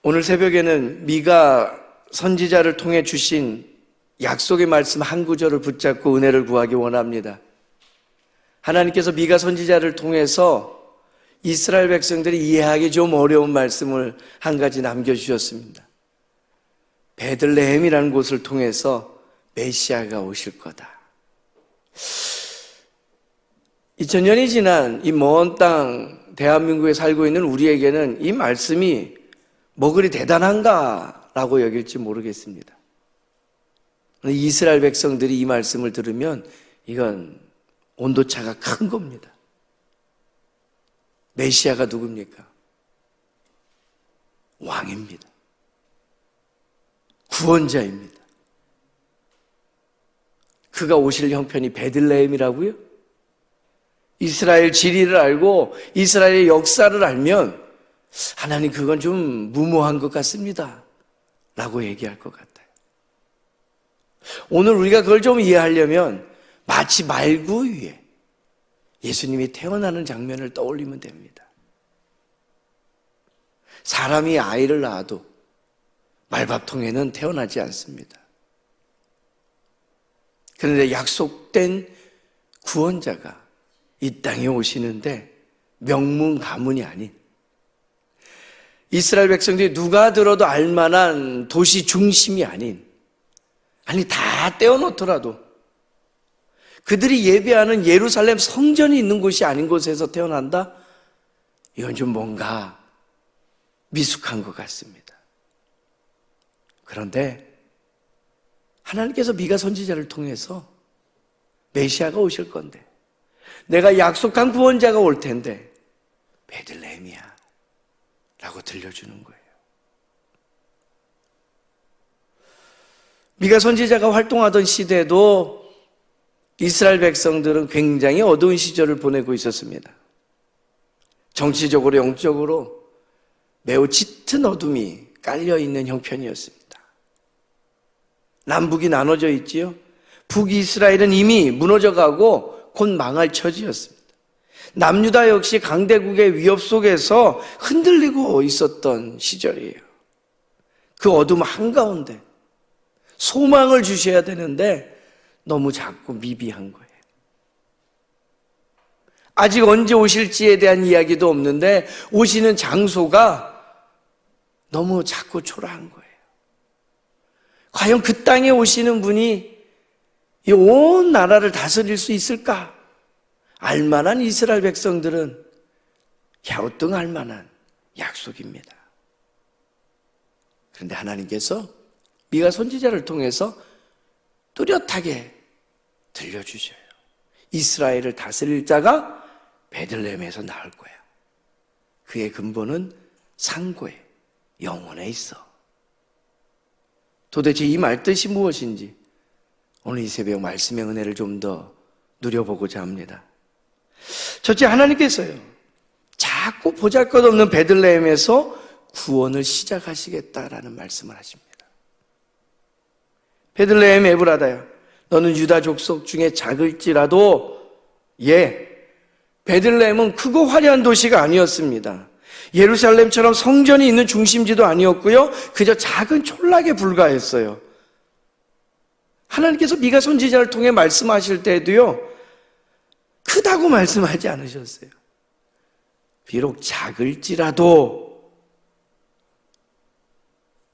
오늘 새벽에는 미가 선지자를 통해 주신 약속의 말씀 한 구절을 붙잡고 은혜를 구하기 원합니다. 하나님께서 미가 선지자를 통해서 이스라엘 백성들이 이해하기 좀 어려운 말씀을 한 가지 남겨주셨습니다. 베들레헴이라는 곳을 통해서 메시아가 오실 거다. 2000년이 지난 이 먼 땅 대한민국에 살고 있는 우리에게는 이 말씀이 뭐 그리 대단한가라고 여길지 모르겠습니다. 이스라엘 백성들이 이 말씀을 들으면 이건 온도차가 큰 겁니다. 메시아가 누굽니까? 왕입니다. 구원자입니다. 그가 오실 형편이 베들레헴이라고요? 이스라엘 지리를 알고 이스라엘의 역사를 알면 하나님 그건 좀 무모한 것 같습니다 라고 얘기할 것 같아요. 오늘 우리가 그걸 좀 이해하려면 마치 말구 위에 예수님이 태어나는 장면을 떠올리면 됩니다. 사람이 아이를 낳아도 말밥통에는 태어나지 않습니다. 그런데 약속된 구원자가 이 땅에 오시는데 명문 가문이 아닌 이스라엘 백성들이 누가 들어도 알만한 도시 중심이 아닌, 아니 다 떼어놓더라도 그들이 예배하는 예루살렘 성전이 있는 곳이 아닌 곳에서 태어난다? 이건 좀 뭔가 미숙한 것 같습니다. 그런데 하나님께서 미가 선지자를 통해서 메시아가 오실 건데, 내가 약속한 구원자가 올 텐데 베들레헴이야 라고 들려주는 거예요. 미가 선지자가 활동하던 시대도 이스라엘 백성들은 굉장히 어두운 시절을 보내고 있었습니다. 정치적으로 영적으로 매우 짙은 어둠이 깔려있는 형편이었습니다. 남북이 나눠져 있지요. 북이스라엘은 이미 무너져가고 곧 망할 처지였습니다. 남유다 역시 강대국의 위협 속에서 흔들리고 있었던 시절이에요. 그 어둠 한가운데 소망을 주셔야 되는데 너무 작고 미비한 거예요. 아직 언제 오실지에 대한 이야기도 없는데 오시는 장소가 너무 작고 초라한 거예요. 과연 그 땅에 오시는 분이 이 온 나라를 다스릴 수 있을까? 알만한 이스라엘 백성들은 갸우뚱할 만한 약속입니다. 그런데 하나님께서 미가 선지자를 통해서 뚜렷하게 들려주셔요. 이스라엘을 다스릴 자가 베들레헴에서 나올 거야. 그의 근본은 상고에, 영혼에 있어. 도대체 이 말뜻이 무엇인지 오늘 이 새벽 말씀의 은혜를 좀 더 누려보고자 합니다. 첫째, 하나님께서요 자꾸 보잘것없는 베들레헴에서 구원을 시작하시겠다라는 말씀을 하십니다. 베들레헴 에브라다야, 너는 유다 족속 중에 작을지라도 베들레헴은 크고 화려한 도시가 아니었습니다. 예루살렘처럼 성전이 있는 중심지도 아니었고요, 그저 작은 촌락에 불과했어요. 하나님께서 미가 선지자를 통해 말씀하실 때도요 크다고 말씀하지 않으셨어요. 비록 작을지라도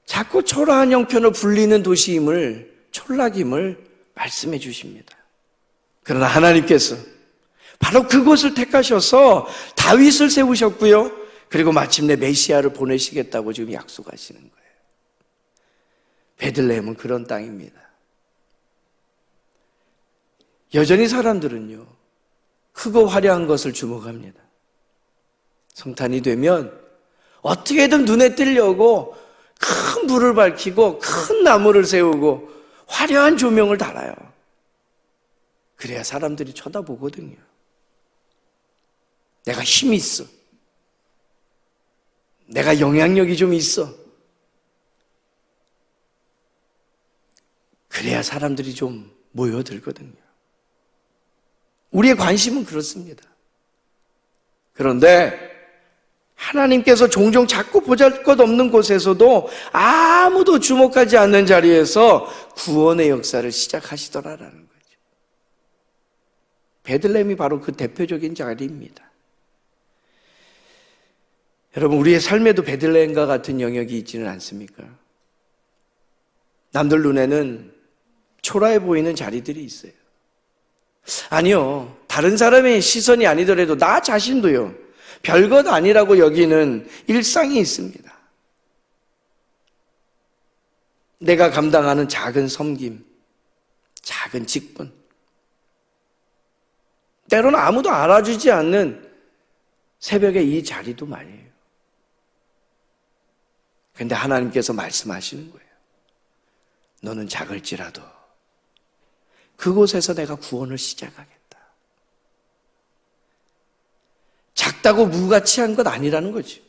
작고 초라한 형편을 불리는 도시임을, 촌락임을 말씀해 주십니다. 그러나 하나님께서 바로 그곳을 택하셔서 다윗을 세우셨고요, 그리고 마침내 메시아를 보내시겠다고 지금 약속하시는 거예요. 베들레헴은 그런 땅입니다. 여전히 사람들은요 크고 화려한 것을 주목합니다. 성탄이 되면 어떻게든 눈에 띄려고 큰 불을 밝히고 큰 나무를 세우고 화려한 조명을 달아요. 그래야 사람들이 쳐다보거든요. 내가 힘이 있어, 내가 영향력이 좀 있어, 그래야 사람들이 좀 모여들거든요. 우리의 관심은 그렇습니다. 그런데 하나님께서 종종 자꾸 보잘것없는 곳에서도 아무도 주목하지 않는 자리에서 구원의 역사를 시작하시더라라는 거죠. 베들레헴이 바로 그 대표적인 자리입니다. 여러분, 우리의 삶에도 베들레헴과 같은 영역이 있지는 않습니까? 남들 눈에는 초라해 보이는 자리들이 있어요. 아니요, 다른 사람의 시선이 아니더라도 나 자신도요, 별것 아니라고 여기는 일상이 있습니다. 내가 감당하는 작은 섬김, 작은 직분, 때로는 아무도 알아주지 않는 새벽의 이 자리도 말이에요. 그런데 하나님께서 말씀하시는 거예요. 너는 작을지라도 그곳에서 내가 구원을 시작하겠다. 작다고 무가치한 것 아니라는 거죠.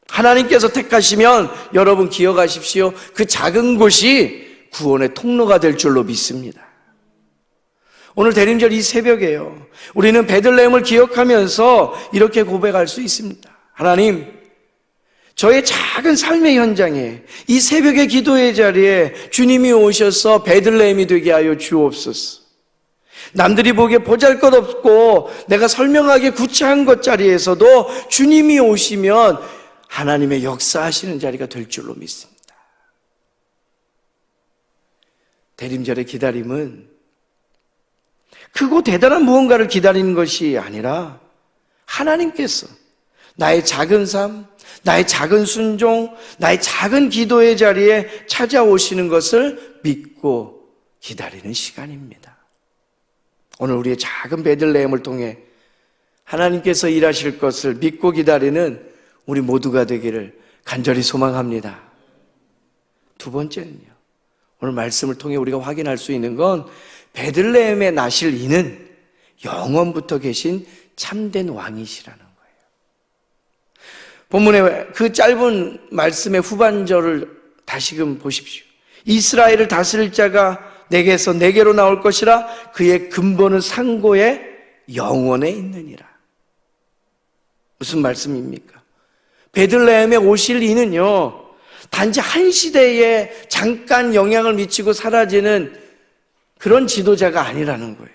하나님께서 택하시면 여러분 기억하십시오. 그 작은 곳이 구원의 통로가 될 줄로 믿습니다. 오늘 대림절 이 새벽에요, 우리는 베들레헴을 기억하면서 이렇게 고백할 수 있습니다. 하나님, 저의 작은 삶의 현장에, 이 새벽의 기도의 자리에 주님이 오셔서 베들레헴이 되게 하여 주옵소서. 남들이 보기에 보잘것없고 내가 설명하기 구차한 것 자리에서도 주님이 오시면 하나님의 역사하시는 자리가 될 줄로 믿습니다. 대림절의 기다림은 크고 대단한 무언가를 기다리는 것이 아니라 하나님께서 나의 작은 삶, 나의 작은 순종, 나의 작은 기도의 자리에 찾아오시는 것을 믿고 기다리는 시간입니다. 오늘 우리의 작은 베들레헴을 통해 하나님께서 일하실 것을 믿고 기다리는 우리 모두가 되기를 간절히 소망합니다. 두 번째는요, 오늘 말씀을 통해 우리가 확인할 수 있는 건 베들레헴에 나실 이는 영원부터 계신 참된 왕이시라는 거예요. 본문의 그 짧은 말씀의 후반절을 다시금 보십시오. 이스라엘을 다스릴 자가 내게서 내게로 나올 것이라, 그의 근본은 상고의 영원에 있느니라. 무슨 말씀입니까? 베들레헴에 오실 이는요, 단지 한 시대에 잠깐 영향을 미치고 사라지는 그런 지도자가 아니라는 거예요.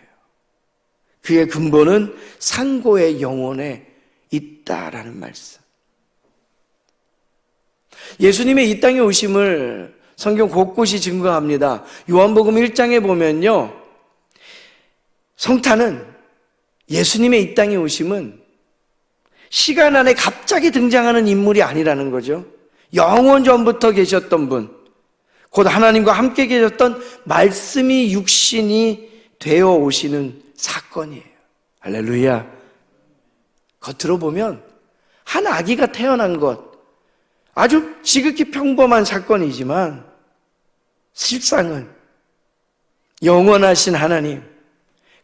그의 근본은 상고의 영원에 있다라는 말씀. 예수님의 이 땅에 오심을 성경 곳곳이 증거합니다. 요한복음 1장에 보면요, 성탄은, 예수님의 이 땅에 오심은 시간 안에 갑자기 등장하는 인물이 아니라는 거죠. 영원 전부터 계셨던 분, 곧 하나님과 함께 계셨던 말씀이 육신이 되어 오시는 사건이에요. 할렐루야. 겉으로 보면 한 아기가 태어난 것, 아주 지극히 평범한 사건이지만 실상은 영원하신 하나님,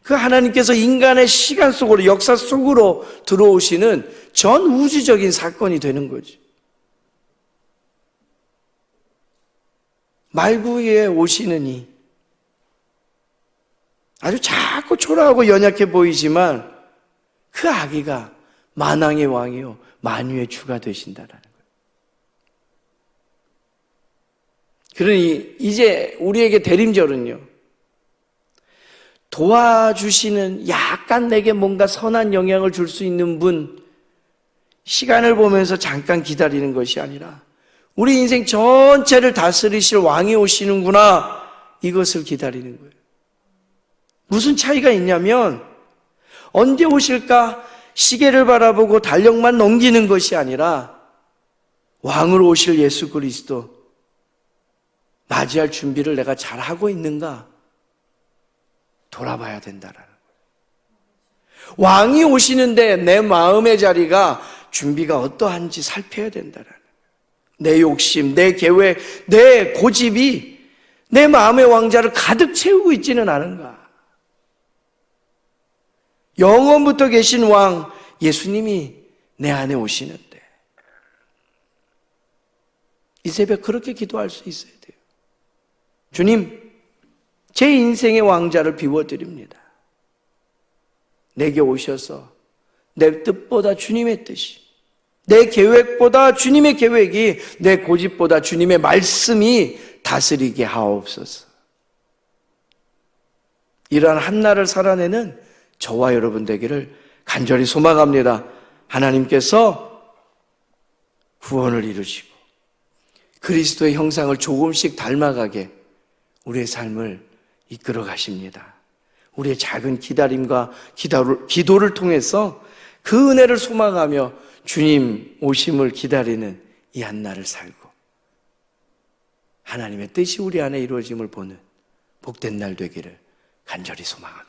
그 하나님께서 인간의 시간 속으로, 역사 속으로 들어오시는 전 우주적인 사건이 되는 거죠. 말구에 오시는 이, 아주 작고 초라하고 연약해 보이지만 그 아기가 만왕의 왕이요 만유의 주가 되신다라는 거예요. 그러니 이제 우리에게 대림절은요, 도와주시는, 약간 내게 뭔가 선한 영향을 줄 수 있는 분, 시간을 보면서 잠깐 기다리는 것이 아니라 우리 인생 전체를 다스리실 왕이 오시는구나, 이것을 기다리는 거예요. 무슨 차이가 있냐면, 언제 오실까 시계를 바라보고 달력만 넘기는 것이 아니라 왕으로 오실 예수 그리스도 맞이할 준비를 내가 잘하고 있는가 돌아봐야 된다라는 거예요. 왕이 오시는데 내 마음의 자리가, 준비가 어떠한지 살펴야 된다라는 거예요. 내 욕심, 내 계획, 내 고집이 내 마음의 왕자를 가득 채우고 있지는 않은가. 영원부터 계신 왕 예수님이 내 안에 오시는데, 이 새벽 그렇게 기도할 수 있어야 돼요. 주님, 제 인생의 왕자를 비워드립니다. 내게 오셔서 내 뜻보다 주님의 뜻이, 내 계획보다 주님의 계획이, 내 고집보다 주님의 말씀이 다스리게 하옵소서. 이러한 한날을 살아내는 저와 여러분 되기를 간절히 소망합니다. 하나님께서 구원을 이루시고 그리스도의 형상을 조금씩 닮아가게 우리의 삶을 이끌어 가십니다. 우리의 작은 기다림과 기도를 통해서 그 은혜를 소망하며 주님 오심을 기다리는 이 한날을 살고 하나님의 뜻이 우리 안에 이루어짐을 보는 복된 날 되기를 간절히 소망합니다.